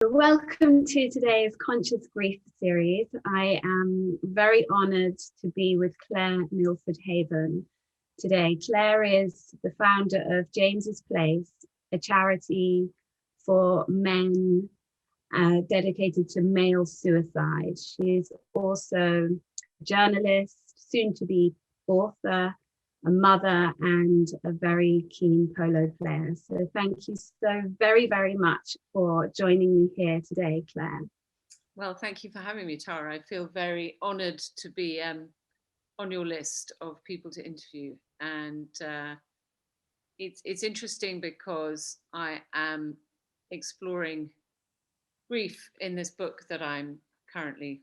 Welcome to today's Conscious Grief series. I am very honoured to be with Clare Milford Haven today. Clare is the founder of James's Place, a charity for men dedicated to male suicide. She's also a journalist, soon to be author, a mother, and a very keen polo player. So thank you so very, very much for joining me here today, Clare. Well, thank you for having me, Tara. I feel very honoured to be on your list of people to interview. And it's interesting because I am exploring grief in this book that I'm currently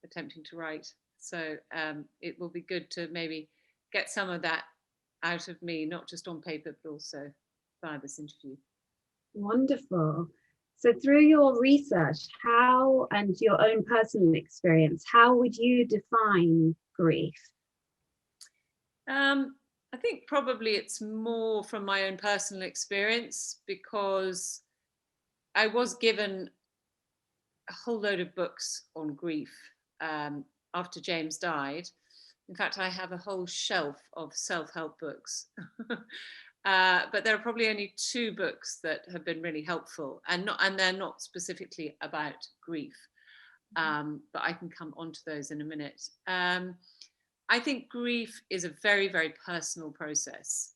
attempting to write. So it will be good to maybe get some of that out of me, not just on paper, but also via this interview. Wonderful. So through your research, how and your own personal experience, how would you define grief? I think probably it's more from my own personal experience, because I was given a whole load of books on grief after James died. In fact, I have a whole shelf of self-help books. But there are probably only two books that have been really helpful, and they're not specifically about grief. But I can come onto those in a minute. I think grief is a very, very personal process.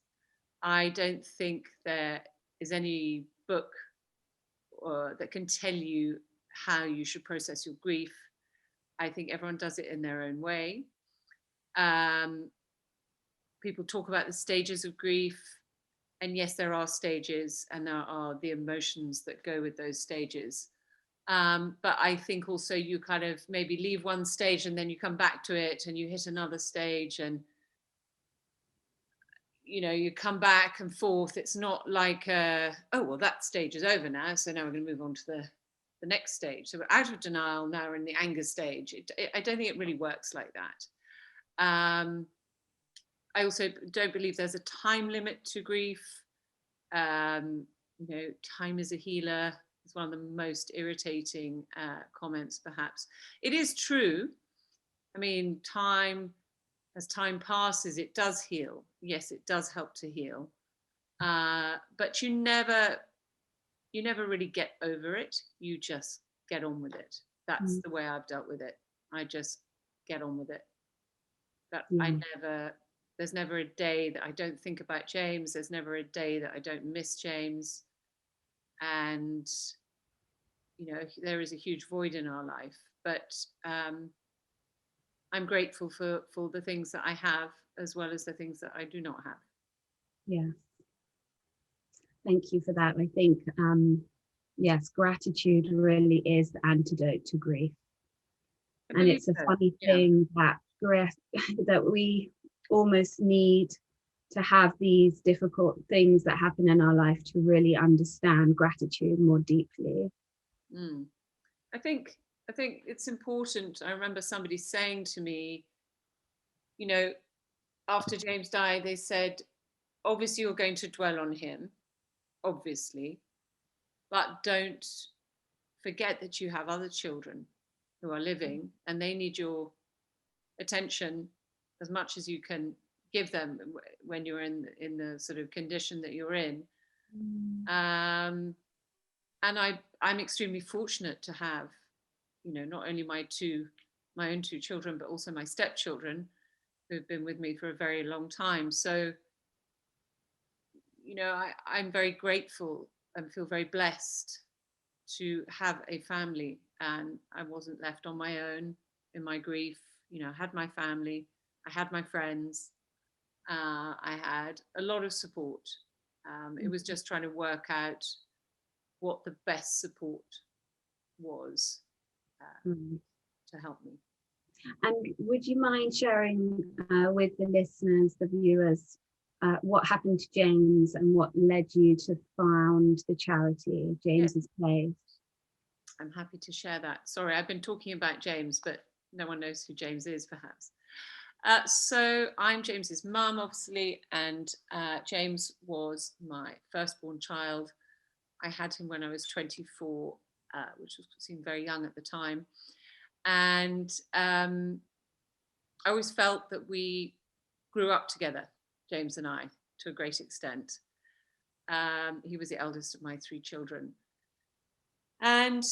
I don't think there is any book that can tell you how you should process your grief. I think everyone does it in their own way. People talk about the stages of grief, and yes, there are stages, and there are the emotions that go with those stages. But I think also you kind of maybe leave one stage and then you come back to it and you hit another stage, and you come back and forth. It's not like oh well, that stage is over now, so now we're going to move on to the next stage. So we're out of denial, now we're in the anger stage. I don't think it really works like that. I also don't believe there's a time limit to grief. Time is a healer. It's one of the most irritating comments, perhaps. It is true. I mean, as time passes, it does heal. Yes, it does help to heal. But you never really get over it. You just get on with it. That's the way I've dealt with it. I just get on with it. There's never a day that I don't think about James. There's never a day that I don't miss James. And, there is a huge void in our life. But I'm grateful for the things that I have, as well as the things that I do not have. Yeah. Thank you for that. I think, yes, gratitude really is the antidote to grief. And it's a funny thing that we almost need to have these difficult things that happen in our life to really understand gratitude more deeply. I think it's important. I remember somebody saying to me, after James died, they said, obviously you're going to dwell on him, obviously, but don't forget that you have other children who are living, and they need your attention as much as you can give them when you're in the sort of condition that you're in. And I'm extremely fortunate to have, not only my own two children, but also my stepchildren who've been with me for a very long time. So, I'm very grateful and feel very blessed to have a family, and I wasn't left on my own in my grief. I had my family, I had my friends, I had a lot of support. It was just trying to work out what the best support was to help me. And would you mind sharing with the listeners, the viewers, what happened to James and what led you to found the charity, James's Place? I'm happy to share that. Sorry, I've been talking about James, but no one knows who James is, perhaps. So I'm James's mum, obviously, and James was my firstborn child. I had him when I was 24. which seemed very young at the time. And I always felt that we grew up together, James and I, to a great extent. He was the eldest of my 3 children. And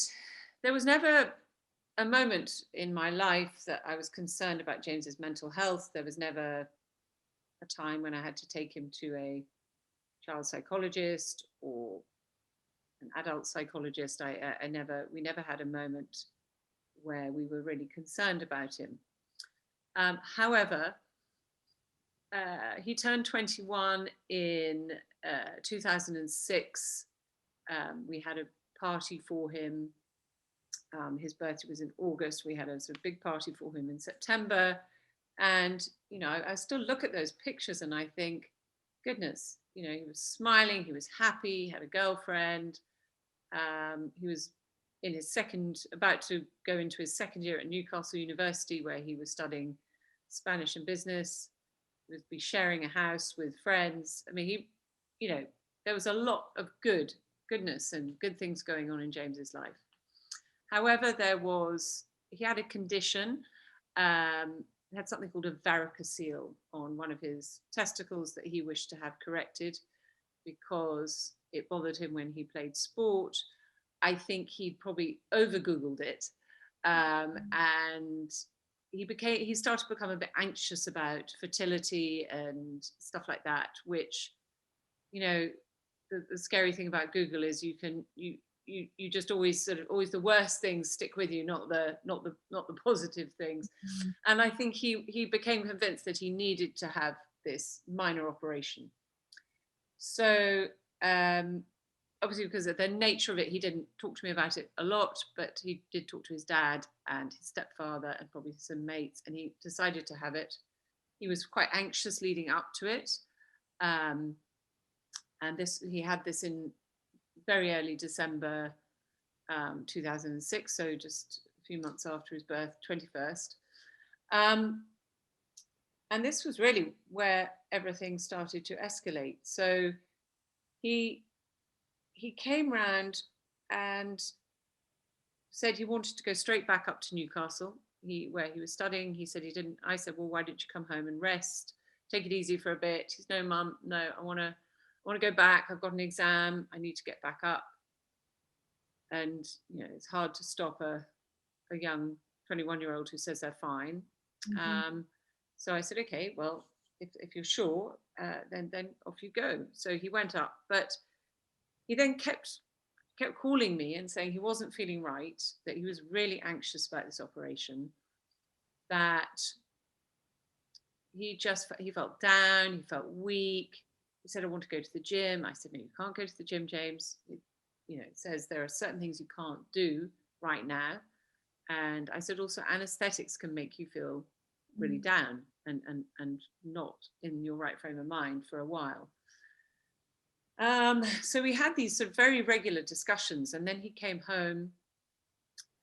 there was never a moment in my life that I was concerned about James's mental health. There was never a time when I had to take him to a child psychologist or an adult psychologist. We never had a moment where we were really concerned about him. However, he turned 21 in 2006. We had a party for him. His birthday was in August. We had a sort of big party for him in September. And, you know, I still look at those pictures and I think, goodness, you know, he was smiling, he was happy, he had a girlfriend. He was in his about to go into his second year at Newcastle University, where he was studying Spanish and business. He would be sharing a house with friends. I mean, you know, there was a lot of goodness and good things going on in James's life. However, he had a condition. He had something called a varicocele on one of his testicles that he wished to have corrected because it bothered him when he played sport. I think he probably over Googled it, and he started to become a bit anxious about fertility and stuff like that. Which, you know, the scary thing about Google is you just always the worst things stick with you, not the positive things. Mm-hmm. And I think he became convinced that he needed to have this minor operation. So obviously, because of the nature of it, he didn't talk to me about it a lot, but he did talk to his dad and his stepfather and probably some mates, and he decided to have it. He was quite anxious leading up to it. And he had this in very early December 2006, so just a few months after his birth, 21st. And this was really where everything started to escalate. So he came round and said he wanted to go straight back up to Newcastle, where he was studying. He said he didn't. I said, well, why didn't you come home and rest? Take it easy for a bit. He said, no, Mum, no, I want to go back. I've got an exam. I need to get back up. And, you know, it's hard to stop a young 21-year-old who says they're fine. Mm-hmm. So I said, okay, well, if you're sure, then off you go. So he went up, but he then kept calling me and saying he wasn't feeling right, that he was really anxious about this operation, that he felt down, he felt weak. He said, I want to go to the gym. I said, no, you can't go to the gym, James. It says there are certain things you can't do right now. And I said, also, anesthetics can make you feel really down and not in your right frame of mind for a while. So we had these sort of very regular discussions, and then he came home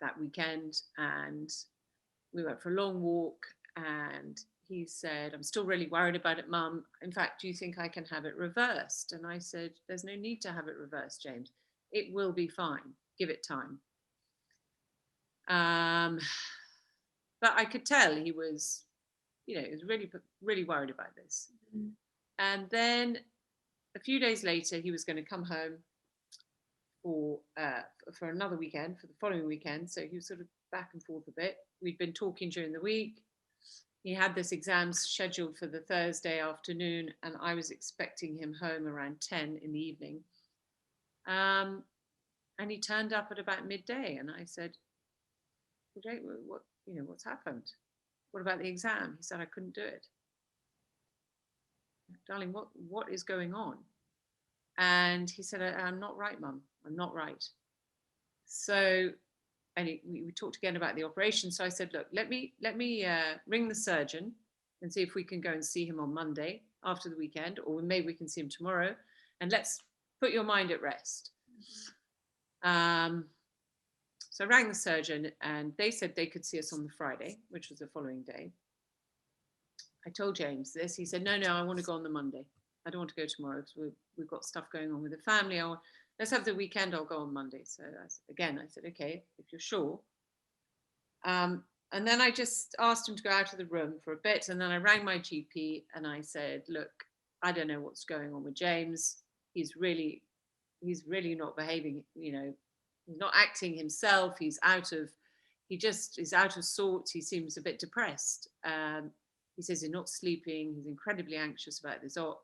that weekend and we went for a long walk, and he said, I'm still really worried about it, Mum. In fact, do you think I can have it reversed? And I said, there's no need to have it reversed, James. It will be fine. Give it time. But I could tell he was, he was really, really worried about this. Mm-hmm. And then a few days later, he was going to come home for another weekend, for the following weekend. So he was sort of back and forth a bit. We'd been talking during the week. He had this exam scheduled for the Thursday afternoon, and I was expecting him home around 10 in the evening. And he turned up at about midday, and I said, well, Jake, what's happened? What about the exam? He said, I couldn't do it. Darling, what is going on? And he said, I'm not right, Mum. I'm not right. So, and we talked again about the operation. So I said, look, let me ring the surgeon and see if we can go and see him on Monday after the weekend, or maybe we can see him tomorrow, and let's put your mind at rest. So I rang the surgeon, and they said they could see us on the Friday, which was the following day. I told James this. He said, no, I want to go on the Monday. I don't want to go tomorrow because we've got stuff going on with the family. let's have the weekend, I'll go on Monday. So I said, okay, if you're sure. And then I just asked him to go out of the room for a bit. And then I rang my GP and I said, look, I don't know what's going on with James. He's really not behaving, he's not acting himself. He just is out of sorts. He seems a bit depressed. He says he's not sleeping. He's incredibly anxious about this op.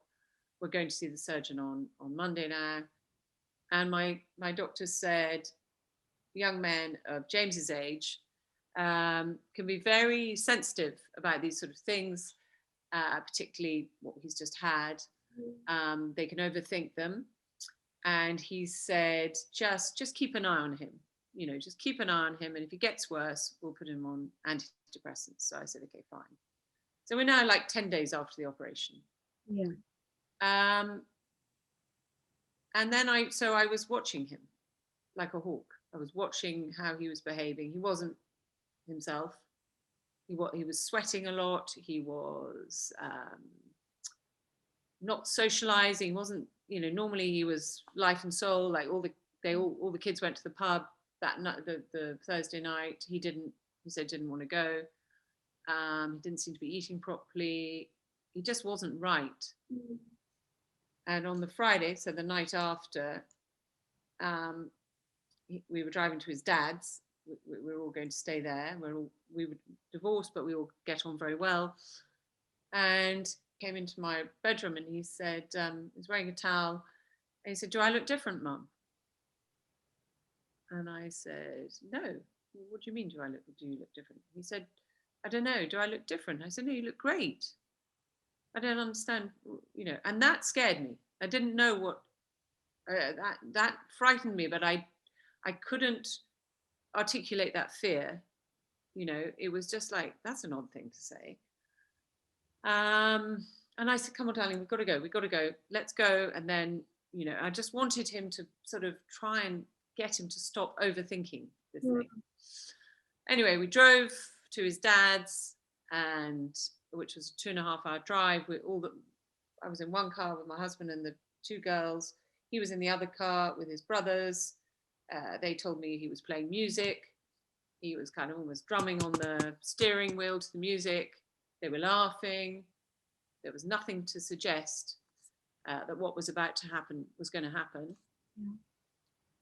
We're going to see the surgeon on Monday now. And my doctor said, young men of James's age can be very sensitive about these sort of things, particularly what he's just had. They can overthink them. And he said, just keep an eye on him. Just keep an eye on him. And if he gets worse, we'll put him on antidepressants. So I said, okay, fine. So we're now like 10 days after the operation. Yeah. And then I was watching him like a hawk. I was watching how he was behaving. He wasn't himself. He was sweating a lot. He was not socializing. He wasn't, normally he was life and soul. Like all the kids went to the pub that night, the Thursday night. He said didn't want to go. He didn't seem to be eating properly. He just wasn't right. And on the Friday, so the night after, we were driving to his dad's. We were all going to stay there. We were divorced, but we all get on very well. And came into my bedroom and he said, he's wearing a towel. And he said, do I look different, Mum? And I said, no. What do you mean, do you look different? He said, I don't know. Do I look different? I said, no, you look great. I don't understand, and that scared me. I didn't know what, that frightened me, but I couldn't articulate that fear. It was just like, that's an odd thing to say. And I said, come on, darling, we've got to go. Let's go. And then, I just wanted him to sort of try and get him to stop overthinking this thing. Anyway, we drove to his dad's, which was a 2.5-hour drive. I was in one car with my husband and the two girls. He was in the other car with his brothers. They told me he was playing music. He was kind of almost drumming on the steering wheel to the music. They were laughing. There was nothing to suggest that what was about to happen was going to happen. Yeah.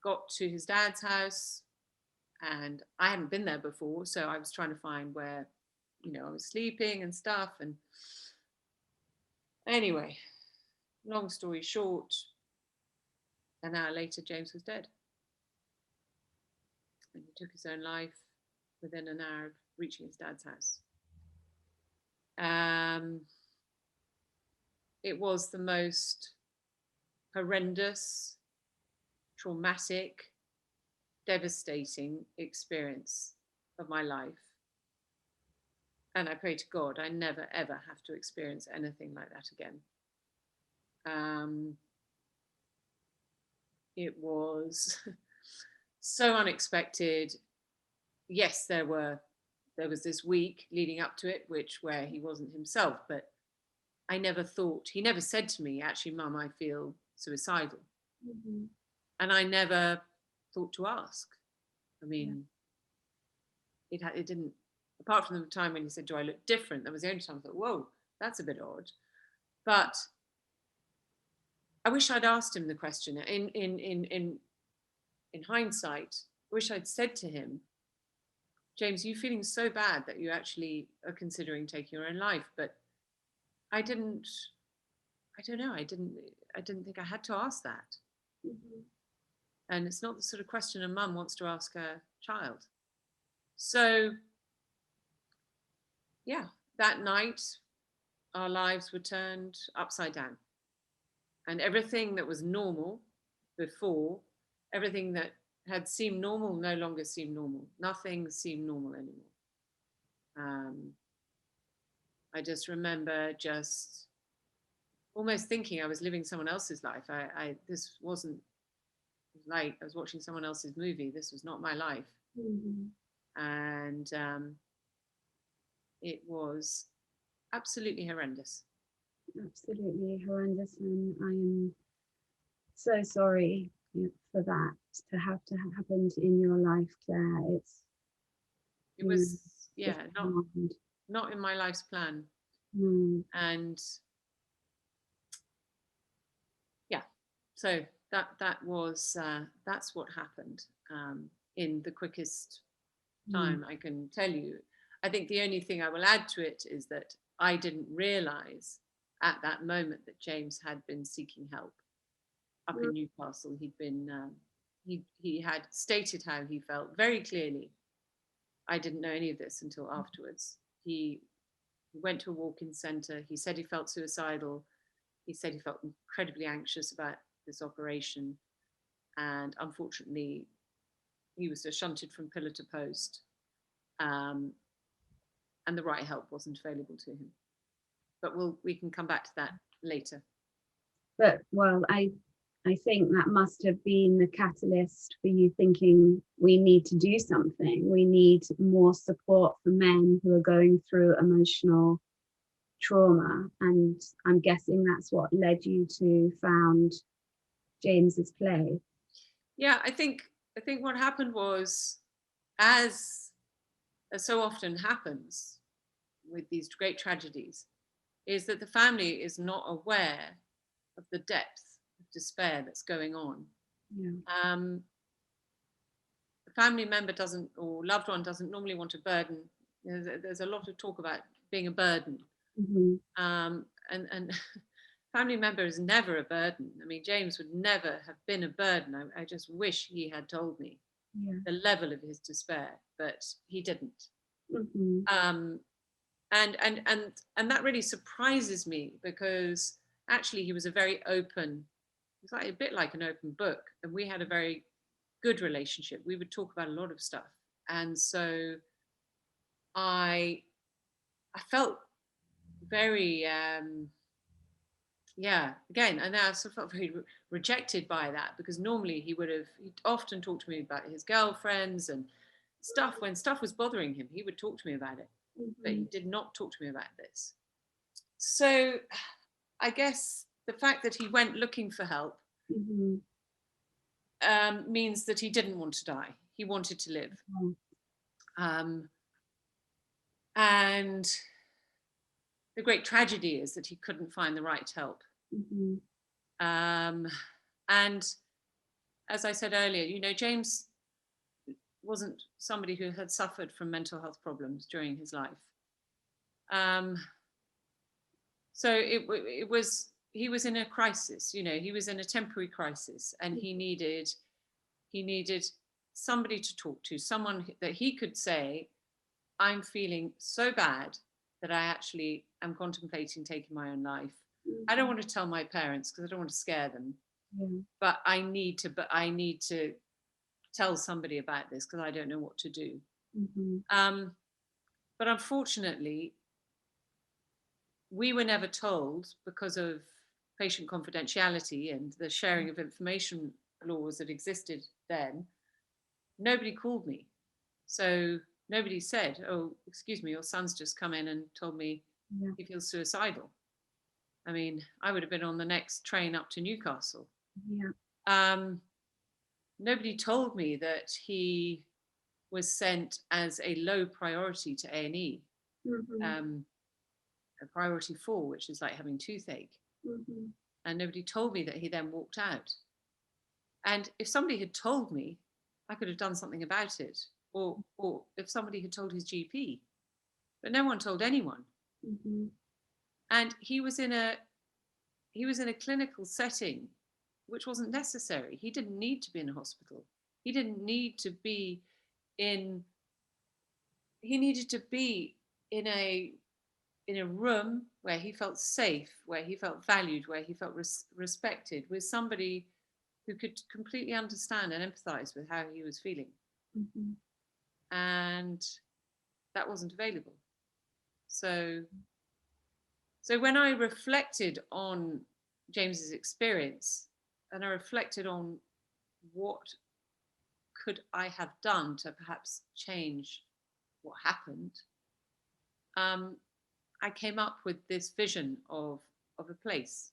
Got to his dad's house, and I hadn't been there before, so I was trying to find where, I was sleeping and stuff. And anyway, long story short, an hour later, James was dead. And he took his own life within an hour of reaching his dad's house. It was the most horrendous, traumatic, devastating experience of my life. And I pray to God I never, ever have to experience anything like that again. It was so unexpected. Yes, there was this week leading up to it, where he wasn't himself, but I never thought, he never said to me, actually, Mum, I feel suicidal. Mm-hmm. And I never thought to ask. I mean, it didn't, apart from the time when he said, do I look different? That was the only time I thought, whoa, that's a bit odd. But I wish I'd asked him the question. In hindsight, I wish I'd said to him, James, are you feeling so bad that you actually are considering taking your own life? But I don't know. I didn't think I had to ask that. Mm-hmm. And it's not the sort of question a mum wants to ask her child. So, yeah, that night, our lives were turned upside down. And everything that was normal before, everything that had seemed normal no longer seemed normal. Nothing seemed normal anymore. I just remember just almost thinking I was living someone else's life. This wasn't like I was watching someone else's movie. This was not my life. Mm-hmm. And it was absolutely horrendous. Absolutely horrendous. And I am so sorry for that to have happened in your life, Claire. It was, just yeah, beyond. not in my life's plan. And yeah, so that was that's what happened in the quickest time I can tell you. I think the only thing I will add to it is that I didn't realize at that moment that James had been seeking help up in Newcastle. He'd been he had stated how he felt very clearly. I didn't know any of this until afterwards. He went to a walk-in centre. He said he felt suicidal. He said he felt incredibly anxious about this operation, and unfortunately, he was shunted from pillar to post, and the right help wasn't available to him. But we can come back to that later. But well, I think that must have been the catalyst for you thinking we need to do something. We need more support for men who are going through emotional trauma. And I'm guessing that's what led you to found James's play. Yeah, I think what happened was, as so often happens with these great tragedies, is that the family is not aware of the depth of despair that's going on. The family member doesn't, or loved one doesn't normally want to burden. There's a lot of talk about being a burden. And family member is never a burden. I mean, James would never have been a burden. I just wish he had told me the level of his despair, but he didn't. And that really surprises me, because actually he was a very open, it's like a bit like an open book, and we had a very good relationship. We would talk about a lot of stuff, and so I felt very again, and I also felt very rejected by that, because normally he'd often talk to me about his girlfriends and stuff. When stuff was bothering him, he would talk to me about it, but he did not talk to me about this. So I guess the fact that he went looking for help means that he didn't want to die. He wanted to live. And the great tragedy is that he couldn't find the right help. And as I said earlier, James wasn't somebody who had suffered from mental health problems during his life. So he was in a crisis. He was in a temporary crisis, and he needed somebody to talk to, someone that he could say, I'm feeling so bad that I actually am contemplating taking my own life. I don't want to tell my parents because I don't want to scare them, but I need to tell somebody about this because I don't know what to do. But unfortunately, we were never told, because of patient confidentiality and the sharing of information laws that existed then. Nobody called me. So nobody said, oh, excuse me, your son's just come in and told me he feels suicidal. I mean, I would have been on the next train up to Newcastle. Nobody told me that he was sent as a low priority to A&E, a priority 4, which is like having toothache. And nobody told me that he then walked out. And if somebody had told me, I could have done something about it. Or if somebody had told his GP, but no one told anyone. And he was in a clinical setting which wasn't necessary. He didn't need to be in a hospital. He didn't need to be in. He needed to be in a room where he felt safe, where he felt valued, where he felt respected, with somebody who could completely understand and empathize with how he was feeling. And that wasn't available. So when I reflected on James's experience, and I reflected on what could I have done to perhaps change what happened, I came up with this vision of a place,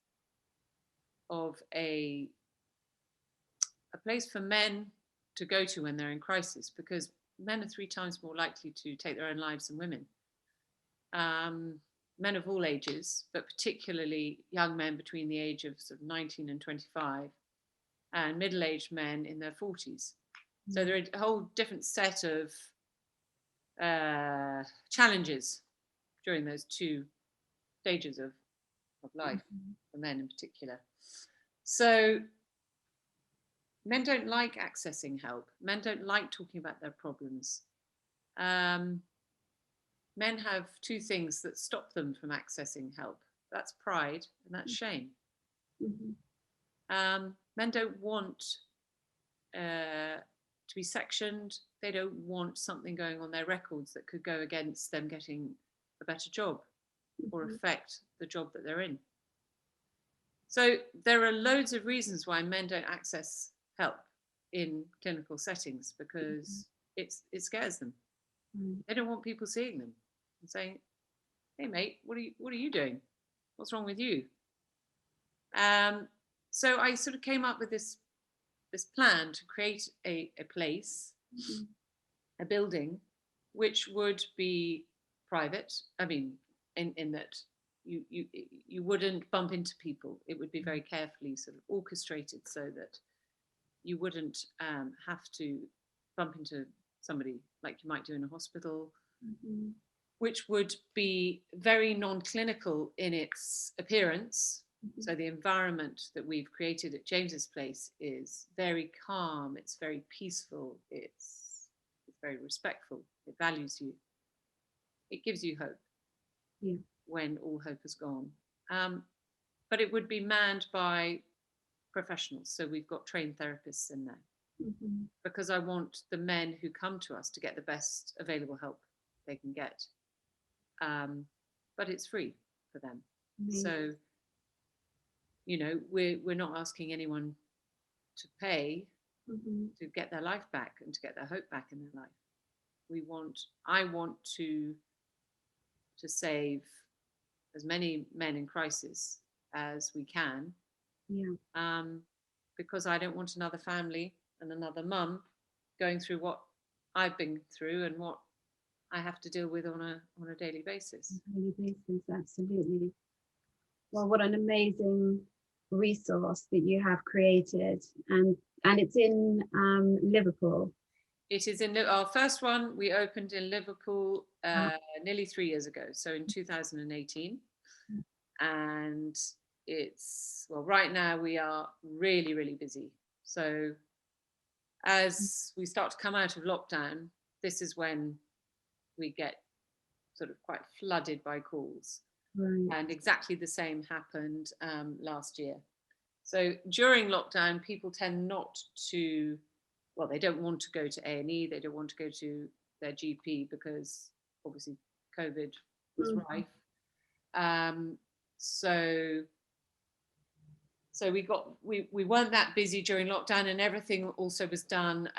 of a a place for men to go to when they're in crisis, because men are 3 times more likely to take their own lives than women. Men of all ages, but particularly young men between the age of sort of 19 and 25, and middle-aged men in their 40s. So there are a whole different set of challenges during those 2 stages of life, for men in particular. So men don't like accessing help. Men don't like talking about their problems. Men have 2 things that stop them from accessing help. That's pride and that's shame. Men don't want to be sectioned. They don't want something going on their records that could go against them getting a better job or affect the job that they're in. So there are loads of reasons why men don't access help in clinical settings, because it scares them. They don't want people seeing them and saying, "Hey mate, what are you doing? What's wrong with you?" So I sort of came up with this plan to create a place, a building, which would be private. I mean, in that you wouldn't bump into people. It would be very carefully sort of orchestrated so that you wouldn't have to bump into somebody like you might do in a hospital, which would be very non-clinical in its appearance. So the environment that we've created at James's Place is very calm, it's very peaceful, it's very respectful, it values you, it gives you hope when all hope is gone. But it would be manned by professionals, so we've got trained therapists in there, because I want the men who come to us to get the best available help they can get, but it's free for them. So you know, we're not asking anyone to pay to get their life back and to get their hope back in their life. I want to save as many men in crisis as we can, because I don't want another family and another mum going through what I've been through and what I have to deal with on a daily basis. Absolutely. Well, what an amazing resource that you have created, and it's in Liverpool. It is in our first one. We opened in Liverpool nearly 3 years ago, so in 2018, and right now we are really, really busy. So as we start to come out of lockdown, this is when we get sort of quite flooded by calls. And exactly the same happened last year. So during lockdown, people tend not to, well, they don't want to go to A&E, they don't want to go to their GP because obviously COVID was rife. So we weren't that busy during lockdown, and everything also was done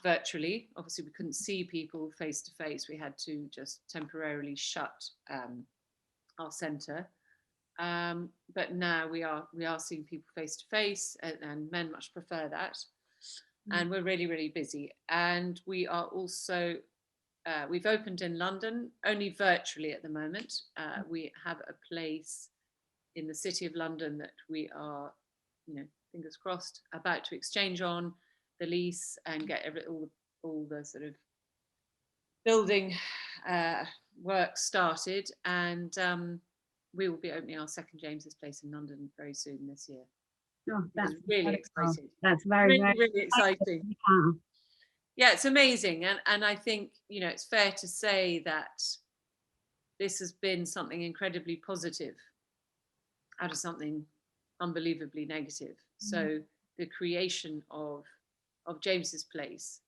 virtually. Obviously, we couldn't see people face to face. We had to just temporarily shut our centre, but now we are seeing people face to face, and men much prefer that. And we're really, really busy. And we are also we've opened in London, only virtually at the moment. We have a place in the City of London that we are, fingers crossed, about to exchange on the lease and get all the sort of building work started, and we will be opening our second James's Place in London very soon this year. Oh, that's really exciting. That's very, really exciting. Yeah, it's amazing, and I think it's fair to say that this has been something incredibly positive out of something unbelievably negative. So the creation of James's Place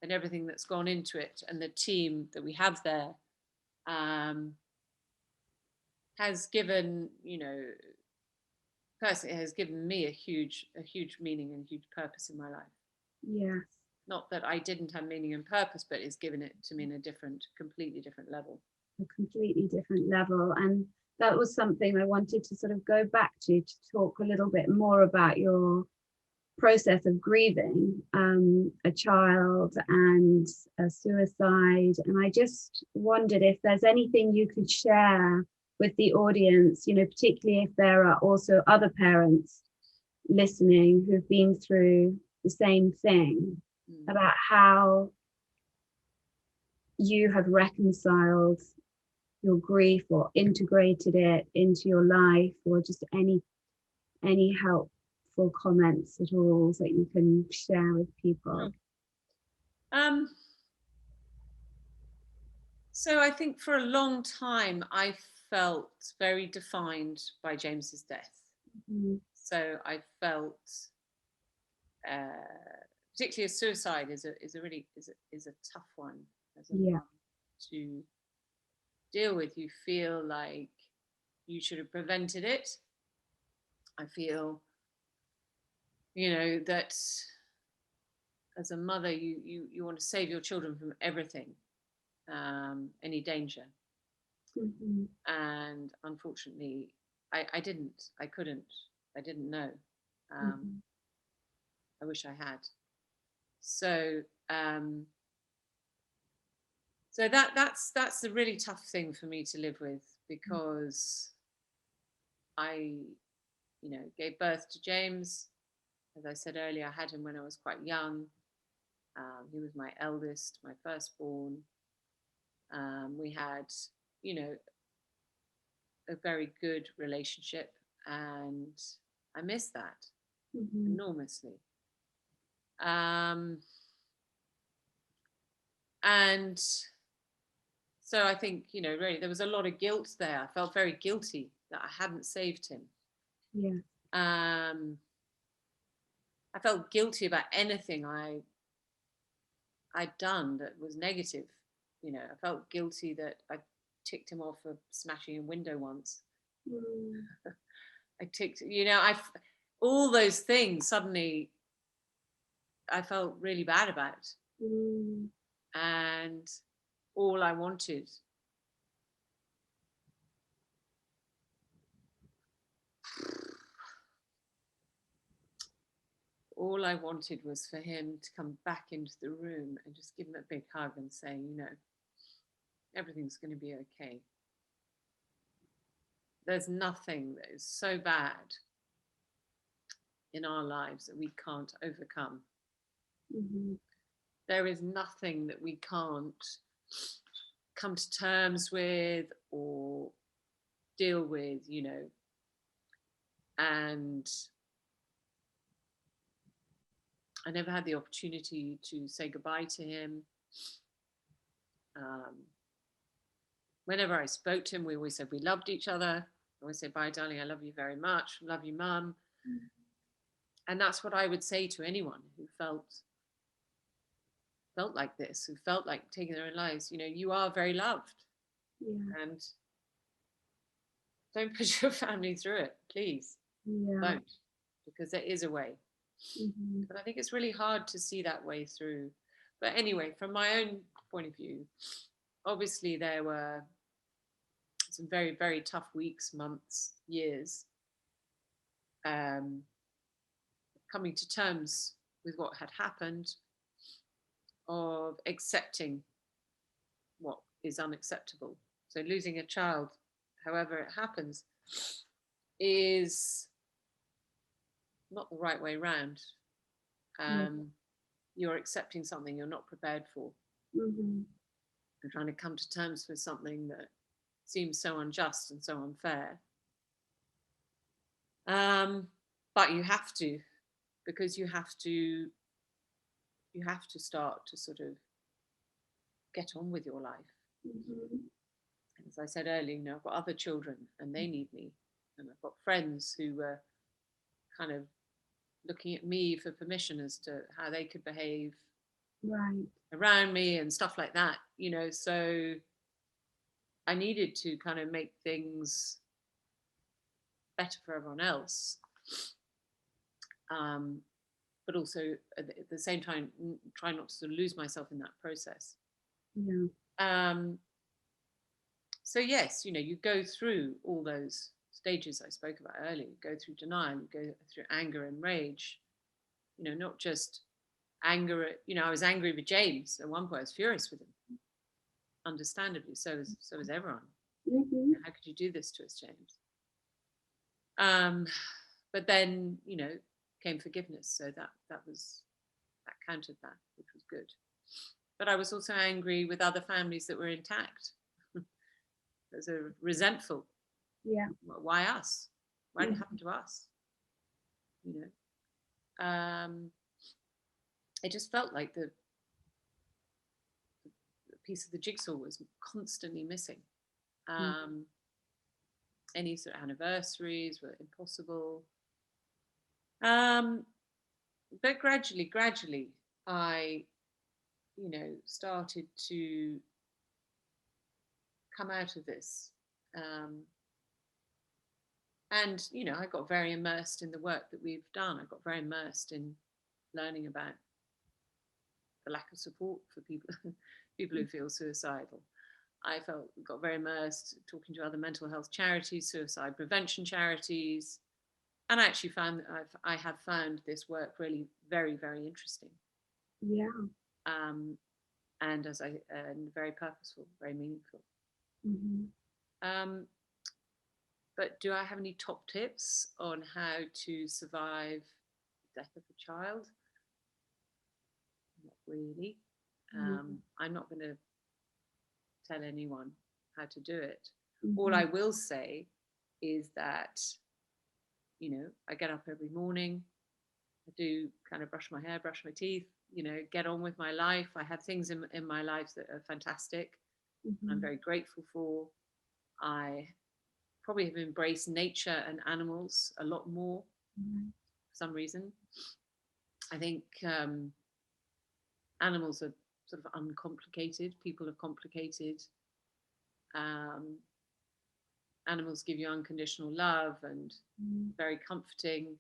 and everything that's gone into it, and the team that we have there, has given, personally, it has given me a huge meaning and huge purpose in my life. Yes. Not that I didn't have meaning and purpose, but it's given it to me in a completely different level. A completely different level. And that was something I wanted to sort of go back to talk a little bit more about your process of grieving a child and a suicide. And I just wondered if there's anything you could share with the audience, you know, particularly if there are also other parents listening who've been through the same thing, about how you have reconciled your grief or integrated it into your life, or just any helpful comments at all that you can share with people. So I think for a long time I felt very defined by James's death. So I felt particularly suicide is a tough one as a mom to deal with. You feel like you should have prevented it. I feel, you know, that as a mother you want to save your children from everything, any danger. And unfortunately I didn't know. I wish I had. So so that's the really tough thing for me to live with, because I, you know, gave birth to James. As I said earlier, I had him when I was quite young. He was my eldest, my firstborn. We had, you know, a very good relationship, and I miss that enormously. And so I think, you know, really there was a lot of guilt there. I felt very guilty that I hadn't saved him. I felt guilty about anything I'd done that was negative. You know, I felt guilty that I ticked him off for smashing a window once. I ticked, you know, all those things suddenly I felt really bad about. And all I wanted was for him to come back into the room and just give him a big hug and say, you know, everything's going to be okay. There's nothing that is so bad in our lives that we can't overcome. There is nothing that we can't come to terms with or deal with, you know. And I never had the opportunity to say goodbye to him. Whenever I spoke to him, we always said we loved each other. I always say, bye, darling, I love you very much. Love you, Mum. And that's what I would say to anyone who felt like this, who felt like taking their own lives. You know, you are very loved. And don't put your family through it, please. Don't, because there is a way. But I think it's really hard to see that way through. But anyway, from my own point of view, obviously there were some very, very tough weeks, months, years, coming to terms with what had happened, of accepting what is unacceptable. So losing a child, however it happens, is not the right way round. You're accepting something you're not prepared for. And trying to come to terms with something that seems so unjust and so unfair. But you have to, because you have to start to sort of get on with your life. As I said earlier, you know, I've got other children and they need me, and I've got friends who were kind of looking at me for permission as to how they could behave around me and stuff like that, you know. So I needed to kind of make things better for everyone else, but also at the same time try not to sort of lose myself in that process. So yes, you know, you go through all those stages I spoke about earlier. You go through denial, you go through anger and rage, not just anger at, I was angry with James at one point. I was furious with him, understandably. So was everyone. Mm-hmm. How could you do this to us, James? But then, came forgiveness. So that countered that, which was good. But I was also angry with other families that were intact. There's a resentful. Yeah. Why us? Why did it happen to us? It just felt like the piece of the jigsaw was constantly missing. Any sort of anniversaries were impossible. But gradually, I, started to come out of this. And, I got very immersed in the work that we've done. I got very immersed in learning about the lack of support for people who feel suicidal. I got very immersed talking to other mental health charities, suicide prevention charities, and I actually found that I have found this work really very, very interesting. Yeah. And very purposeful, very meaningful. Mm-hmm. But do I have any top tips on how to survive the death of a child? Not really. I'm not going to tell anyone how to do it. Mm-hmm. All I will say is that, I get up every morning, I do kind of brush my hair, brush my teeth, get on with my life. I have things in my life that are fantastic. Mm-hmm. I'm very grateful for. I probably have embraced nature and animals a lot more for some reason. I think animals are sort of uncomplicated. People are complicated. Animals give you unconditional love and very comforting.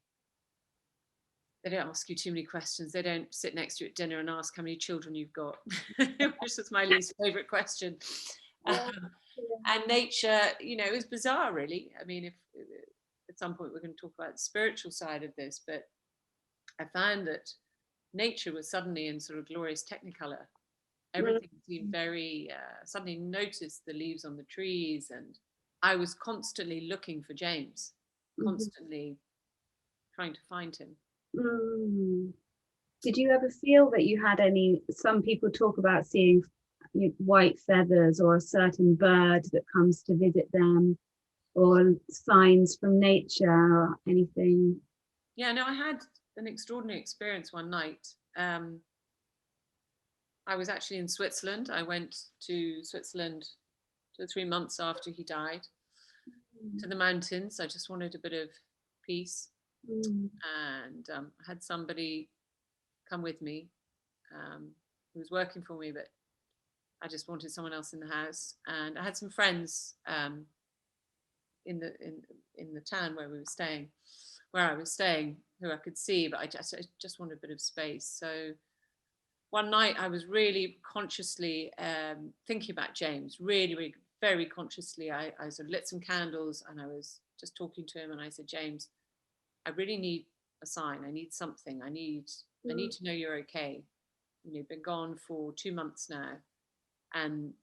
They don't ask you too many questions. They don't sit next to you at dinner and ask how many children you've got, which is my least favorite question. And nature, is bizarre, really. I mean, if at some point we're going to talk about the spiritual side of this, but I found that nature was suddenly in sort of glorious technicolor. Everything seemed very, suddenly noticed the leaves on the trees, and I was constantly looking for James, constantly trying to find him. Did you ever feel that you had some people talk about seeing white feathers or a certain bird that comes to visit them, or signs from nature or anything? Yeah, no, I had an extraordinary experience one night. I was actually in Switzerland. I went to Switzerland 2 or 3 months after he died, to the mountains. I just wanted a bit of peace. And I had somebody come with me who was working for me, but I just wanted someone else in the house. And I had some friends in the town where I was staying, who I could see, but I just wanted a bit of space. So one night I was really consciously thinking about James, really, really very consciously. I sort of lit some candles and I was just talking to him, and I said, James, I really need a sign. I need something. I need to know you're okay. You've been gone for 2 months now, and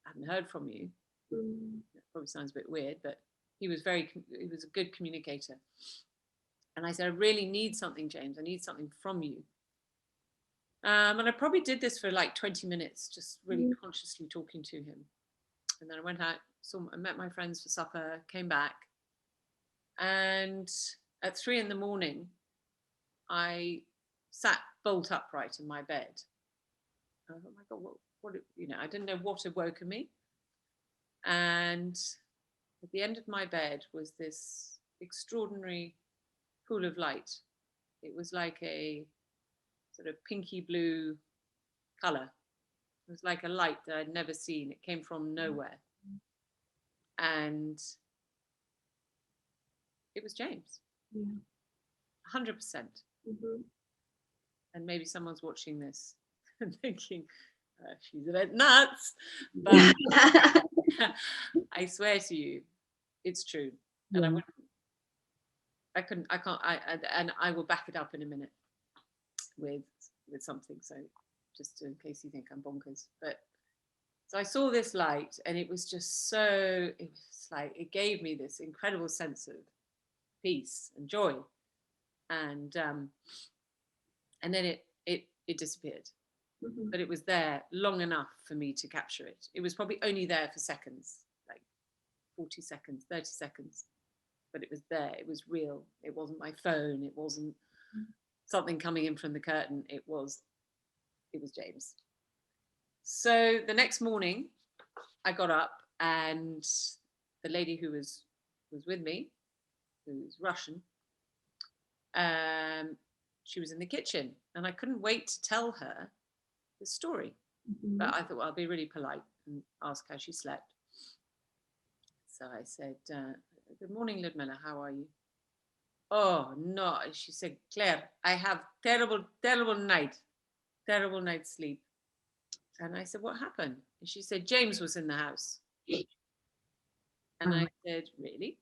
I haven't heard from you. That probably sounds a bit weird, but he was a good communicator. And I said, I really need something, James. I need something from you. And I probably did this for like 20 minutes, just really consciously talking to him. And then I went out, I met my friends for supper, came back. And at 3 a.m, I sat bolt upright in my bed. I thought, oh my God, what I didn't know what had woken me. And at the end of my bed was this extraordinary pool of light. It was like a sort of pinky blue color. It was like a light that I'd never seen. It came from nowhere. And it was James. 100%. And maybe someone's watching this and thinking, she's a bit nuts. But I swear to you, it's true. And I can't, and I will back it up in a minute. with something. So just in case you think I'm bonkers, but so I saw this light, and it was just so, it was like, it gave me this incredible sense of peace and joy, and then it disappeared. Mm-hmm. But it was there long enough for me to capture it. It was probably only there for seconds, like 40 seconds, 30 seconds, but it was there. It was real. It wasn't my phone. It wasn't something coming in from the curtain. It was James. So the next morning I got up, and the lady who was with me, who's Russian, she was in the kitchen, and I couldn't wait to tell her the story. Mm-hmm. But I thought, well, I'll be really polite and ask how she slept. So I said, good morning, Ludmilla, how are you? Oh, no. She said, Claire, I have terrible night's sleep. And I said, what happened? And she said, James was in the house. And I said, really?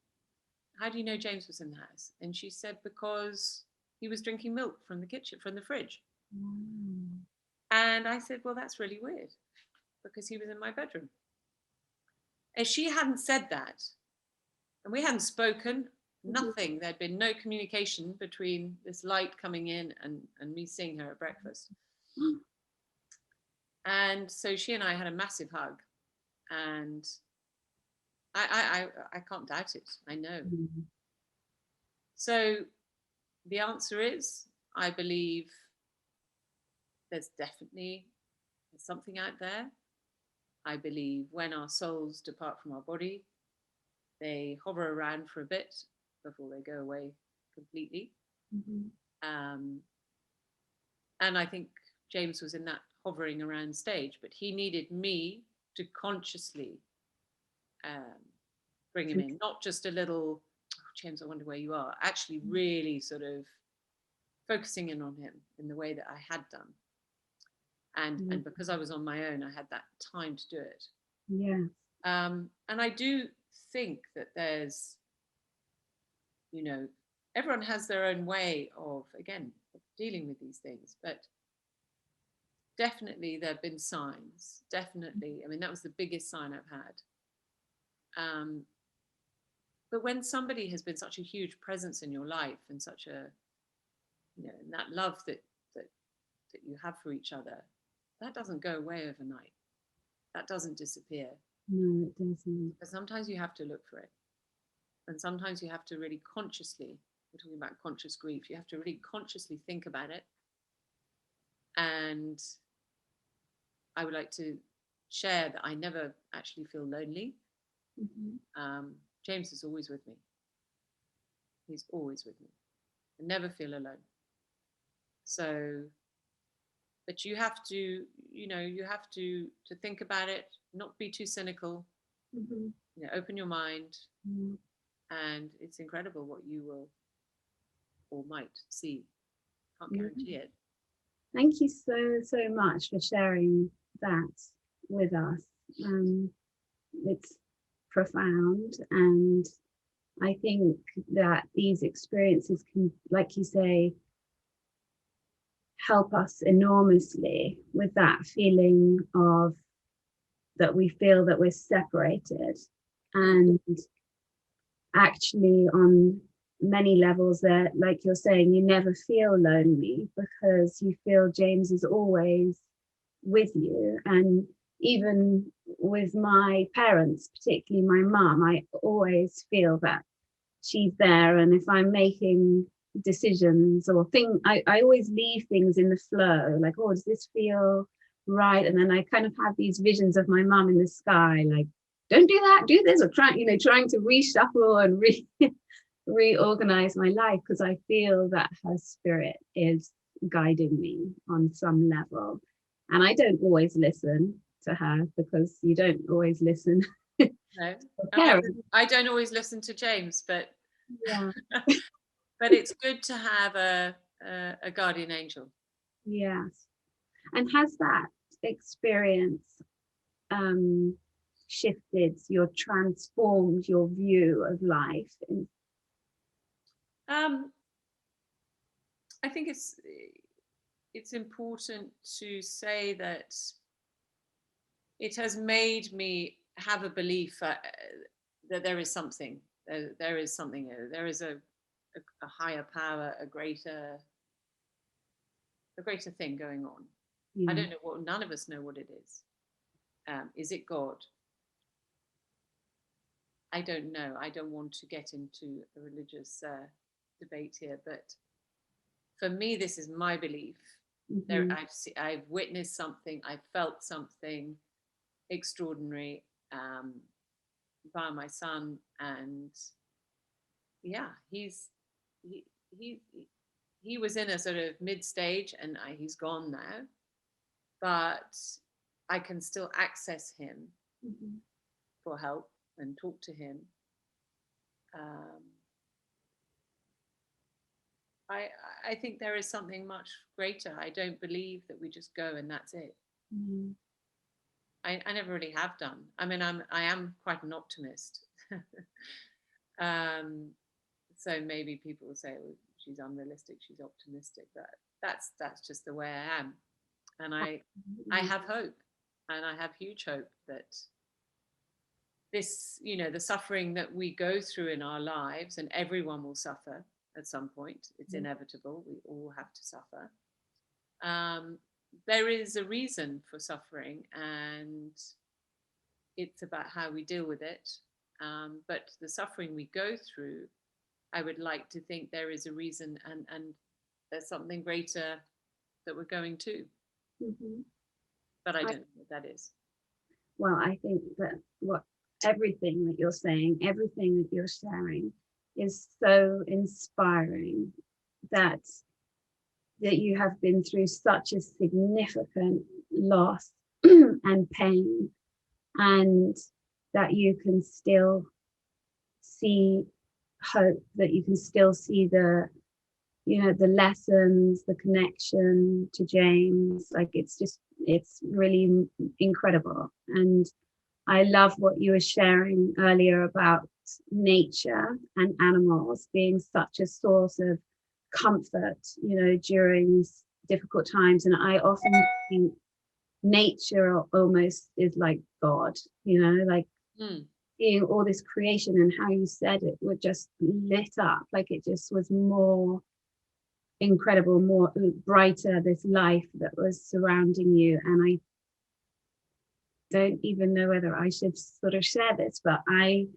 How do you know James was in the house? And she said, because he was drinking milk from the kitchen, from the fridge. And I said, well, that's really weird, because he was in my bedroom. And she hadn't said that, and we hadn't spoken, nothing. There'd been no communication between this light coming in and me seeing her at breakfast. And so she and I had a massive hug, and I can't doubt it. I know. So the answer is, I believe there's definitely something out there. I believe when our souls depart from our body, they hover around for a bit before they go away completely. And I think James was in that hovering around stage, but he needed me to consciously bring him in, not just a little, oh, James, I wonder where you are, actually really sort of focusing in on him in the way that I had done. And because I was on my own, I had that time to do it. Yeah. And I do think that there's, everyone has their own way of, again, dealing with these things, but definitely there have been signs. Definitely. I mean, that was the biggest sign I've had. But when somebody has been such a huge presence in your life, and such a, and that love that you have for each other, that doesn't go away overnight. That doesn't disappear. No, it doesn't. But sometimes you have to look for it. And sometimes you have to really consciously, we're talking about conscious grief, you have to really consciously think about it. And I would like to share that I never actually feel lonely. James is always with me. He's always with me. I never feel alone. So, but you have to, you have to think about it, not be too cynical, open your mind, and it's incredible what you will or might see. Can't guarantee it. Thank you so much for sharing that with us. It's profound, and I think that these experiences can, like you say, help us enormously with that feeling of that we feel that we're separated, and actually on many levels there, like you're saying, you never feel lonely because you feel James is always with you. And even with my parents, particularly my mum, I always feel that she's there. And if I'm making decisions or things, I always leave things in the flow, like, oh, does this feel right? And then I kind of have these visions of my mum in the sky, like, don't do that, do this, or trying to reshuffle and reorganize my life, because I feel that her spirit is guiding me on some level. And I don't always listen to her, because you don't always listen. No, I don't always listen to James, but yeah. but it's good to have a guardian angel. Yes. And has that experience shifted, transformed your view of life? I think it's important to say that it has made me have a belief that there is something, there is something, there is a higher power, a greater thing going on. I don't know what, none of us know what it is. Is it God? I don't know. I don't want to get into a religious debate here, but for me, this is my belief. I've witnessed something. I've felt something extraordinary by my son, and yeah, he was in a sort of mid stage, and he's gone now, but I can still access him for help and talk to him. I think there is something much greater. I don't believe that we just go and that's it. I never really have done. I mean, I am quite an optimist. So maybe people will say, well, she's unrealistic, she's optimistic, but that's just the way I am. And I have hope, and I have huge hope that this, the suffering that we go through in our lives, and everyone will suffer at some point, it's inevitable, we all have to suffer. There is a reason for suffering, and it's about how we deal with it. But the suffering we go through, I would like to think there is a reason, and there's something greater that we're going to. But I don't know what that is. Well, I think that everything that you're saying, everything that you're sharing is so inspiring, that you have been through such a significant loss and pain, and that you can still see hope, that you can still see the lessons, the connection to James. Like, it's really incredible. And I love what you were sharing earlier about nature and animals being such a source of comfort, during difficult times. And I often think nature almost is like God, like seeing all this creation, and how you said it would just lit up, like it just was more incredible, more brighter, this life that was surrounding you. And I don't even know whether I should sort of share this, but I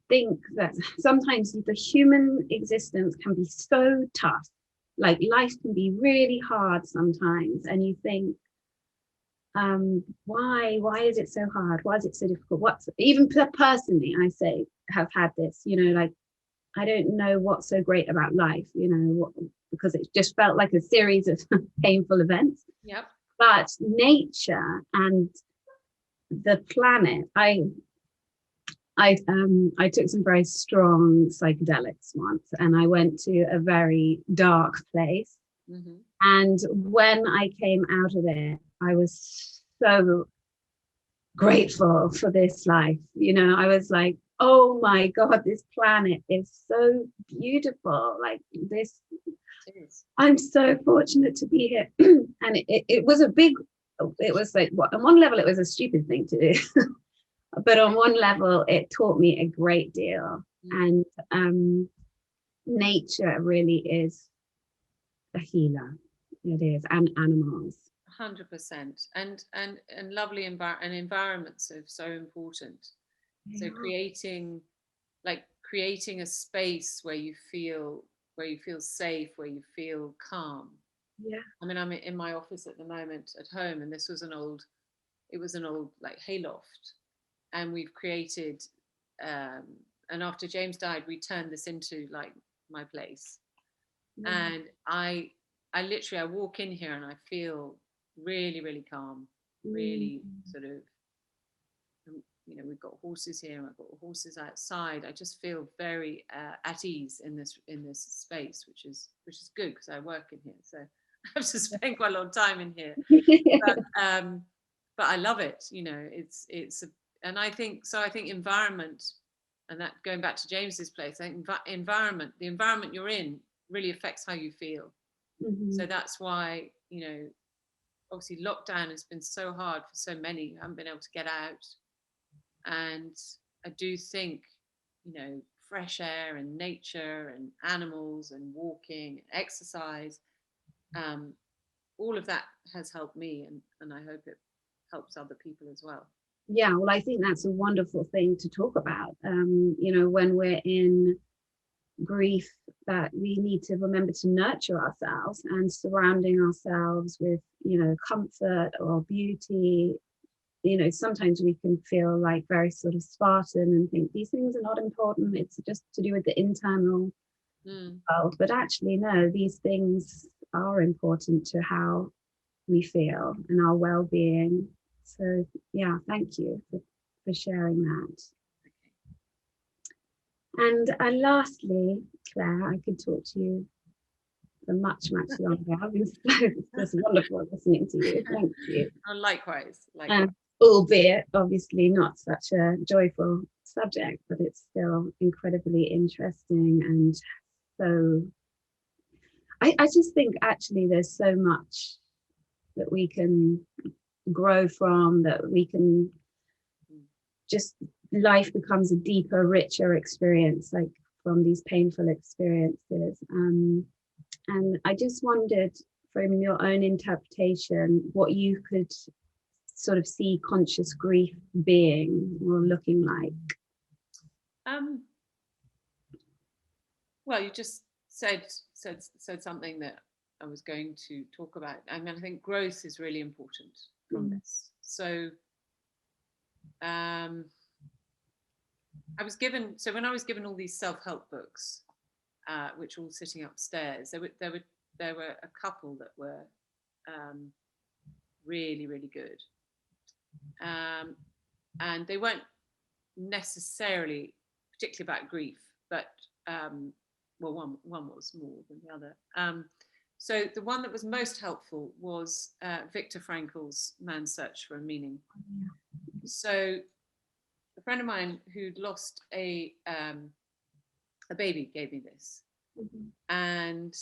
think that sometimes the human existence can be so tough, like life can be really hard sometimes, and you think, why is it so hard? Why is it so difficult? Even personally, I say, have had this, like, I don't know what's so great about life, because it just felt like a series of painful events. Yep. But nature and the planet, I took some very strong psychedelics once, and I went to a very dark place. And when I came out of it, I was so grateful for this life. I was like, oh my God, this planet is so beautiful. Like this, I'm so fortunate to be here. And it was it was like, on one level, it was a stupid thing to do. But on one level, it taught me a great deal. And nature really is a healer. It is, and animals. 100%. And lovely environments are so important. So creating a space where you feel safe, where you feel calm. I mean, I'm in my office at the moment at home, and this was an old like hayloft, and we've created and after James died, we turned this into like my place. And I literally, I walk in here and I feel really, really calm, really sort of, we've got horses here, and I've got horses outside. I just feel very at ease in this space, which is good, because I work in here, so I have to spend quite a lot of time in here. But I love it. And I think environment, and that going back to James's place, I think the environment you're in really affects how you feel. So that's why, you know, obviously lockdown has been so hard for so many who haven't been able to get out. And I do think, you know, fresh air and nature and animals and walking, exercise, all of that has helped me, and I hope it helps other people as well. Yeah, well, I think that's a wonderful thing to talk about. You know, when we're in grief, that we need to remember to nurture ourselves, and surrounding ourselves with, you know, comfort or beauty. You know, sometimes we can feel like very sort of Spartan and think these things are not important. It's just to do with the internal world. But actually, no, these things are important to how we feel and our well-being. So yeah, thank you for sharing that. And lastly, Claire, I could talk to you for much longer. I've been it's wonderful listening to you. Thank you. Oh, likewise. Albeit obviously not such a joyful subject, but it's still incredibly interesting. And so I just think actually there's so much that we can grow from, that we can just, life becomes a deeper, richer experience, like from these painful experiences. And I just wondered, from your own interpretation, what you could sort of see conscious grief being or looking like. Well, you just said something that I was going to talk about. I mean, I think growth is really important from this. So I was given, so when I was given all these self-help books, which were all sitting upstairs, there were a couple that were really, really good. And they weren't necessarily particularly about grief, but well, one was more than the other. So the one that was most helpful was Viktor Frankl's Man's Search for a Meaning. So a friend of mine who'd lost a baby gave me this, and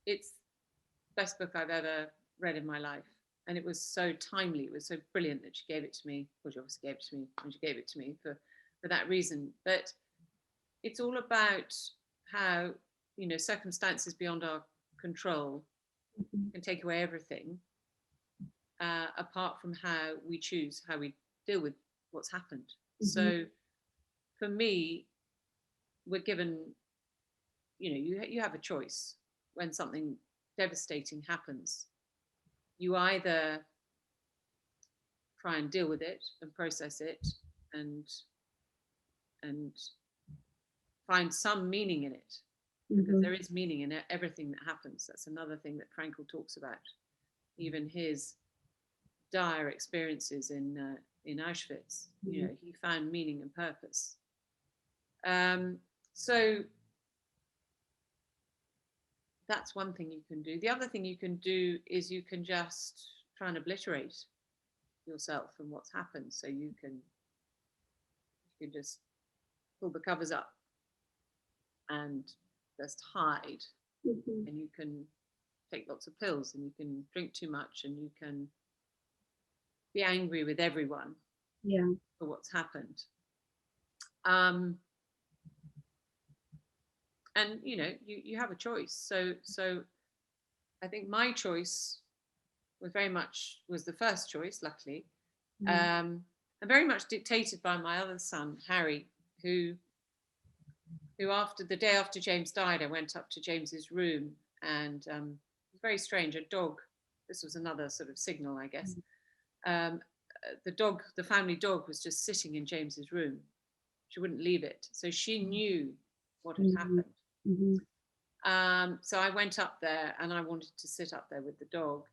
it's the best book I've ever read in my life. And it was so timely, it was so brilliant that she gave it to me. Well, she obviously gave it to me, and she gave it to me for that reason. But it's all about how, you know, circumstances beyond our control can take away everything, apart from how we choose how we deal with what's happened. So for me, we're given, you know, you have a choice when something devastating happens. You either try and deal with it and process it and find some meaning in it, because there is meaning in everything that happens. That's another thing that Frankl talks about. Even his dire experiences in Auschwitz, you know, he found meaning and purpose. So that's one thing you can do. The other thing you can do is you can just try and obliterate yourself and what's happened. So you can just pull the covers up and just hide. And you can take lots of pills, and you can drink too much, and you can be angry with everyone for what's happened. And you know, you have a choice. So I think my choice was the first choice, luckily, and very much dictated by my other son, Harry, who after the day after James died, I went up to James's room, and it was very strange. A dog. This was another sort of signal, I guess. The family dog, was just sitting in James's room. She wouldn't leave it, so she knew what had happened. So I went up there, and I wanted to sit up there with the dog,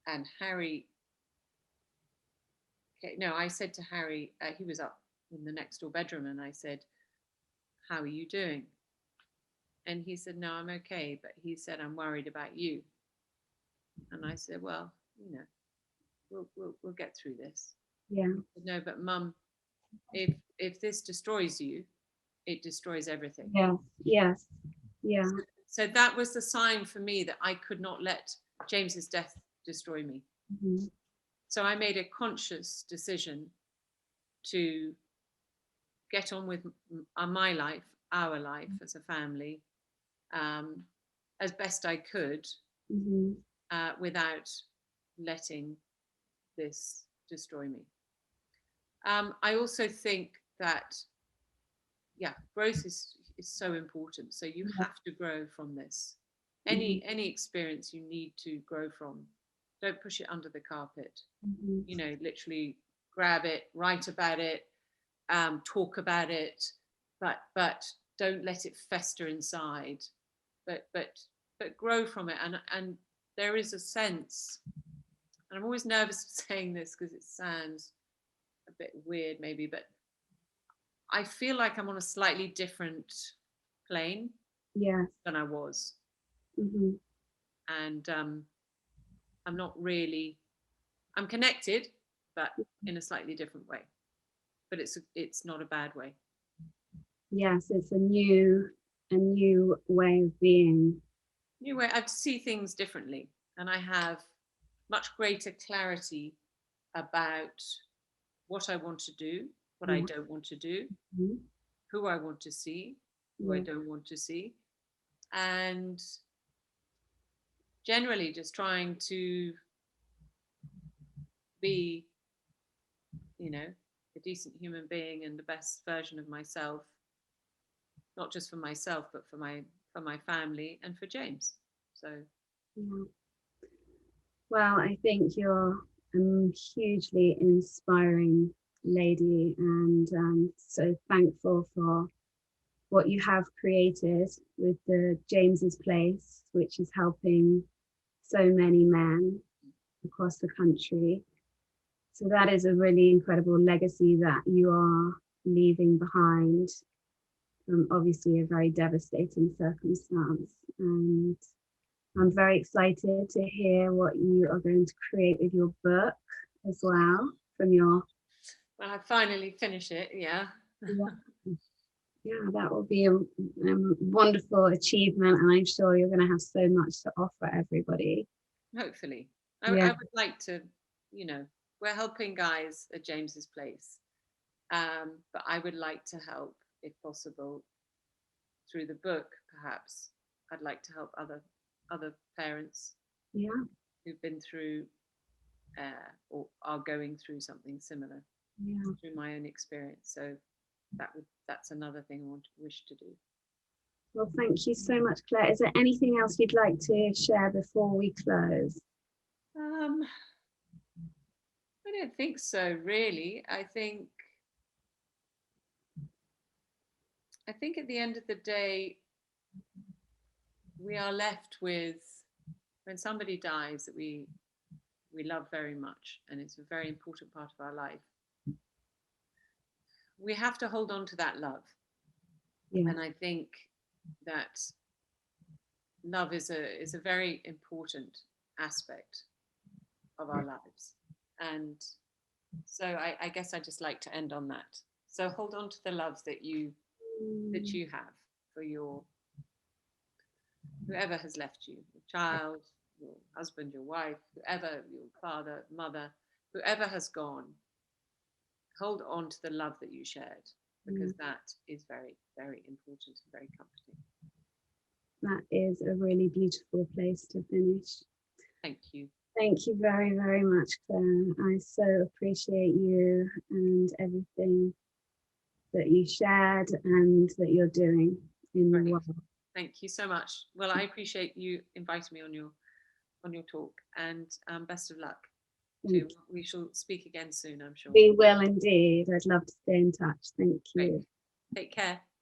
and Harry. No, I said to Harry, he was up in the next door bedroom, and I said, "How are you doing?" And he said, "No, I'm okay." But he said, "I'm worried about you." And I said, "Well, you know, we'll get through this." Yeah. Said, "No, but Mum, if this destroys you, it destroys everything." Yes. Yes. Yeah. so that was the sign for me that I could not let James's death destroy me. Mhm. So I made a conscious decision to get on with my life, our life as a family, as best I could, Mhm. without letting this destroy me. I also think that, yeah, growth is so important. So you Yeah. have to grow from this. Mhm. Any experience you need to grow from. Don't push it under the carpet. Mhm. You know, literally grab it, write about it, talk about it, but don't let it fester inside. But grow from it. And there is a sense, and I'm always nervous of saying this because it sounds a bit weird maybe, but I feel like I'm on a slightly different plane Yes. than I was. Mhm. And I'm not really, I'm connected, but in a slightly different way. But it's not a bad way. Yes, it's a new way of being. New way, I see things differently, and I have much greater clarity about what I want to do, what I Yeah. don't want to do, Mhm. who I want to see, who I Yeah. don't want to see, and generally just trying to be, you know, a decent human being and the best version of myself, not just for myself, but for my family and for James. So Yeah. Well, I think you're a hugely inspiring lady, and so thankful for what you have created with the James's Place, which is helping so many men across the country. So that is a really incredible legacy that you are leaving behind from obviously a very devastating circumstance. And I'm very excited to hear what you are going to create with your book as well from your. when I finally finish it, yeah. Yeah, yeah, that will be a wonderful achievement, and I'm sure you're going to have so much to offer everybody. Hopefully. I Yeah, would like to, you know, we're helping guys at James's Place. But I would like to help, if possible, through the book, perhaps. I'd like to help other parents yeah, who've been through or are going through something similar yeah. through my own experience. So that's another thing I wish to do. Well, thank you so much, Claire. Is there anything else you'd like to share before we close? Um, I don't think so, really. I think at the end of the day, we are left with, when somebody dies that we love very much and it's a very important part of our life, we have to hold on to that love. Yeah, And I think that love is a very important aspect of our lives. And so I guess I just like to end on that. So hold on to the love that you have for your whoever has left you, your child, your husband, your wife, whoever, your father, mother, whoever has gone. Hold on to the love that you shared, yeah. because that is very, very important and very comforting. That is a really beautiful place to finish. Thank you. Thank you very, very much, Claire. I so appreciate you and everything that you shared and that you're doing in the Great. world. Thank you so much. Well, I appreciate you inviting me on your talk, and best of luck. We shall speak again soon, I'm sure. We will indeed. I'd love to stay in touch. Thank Great. you. Take care.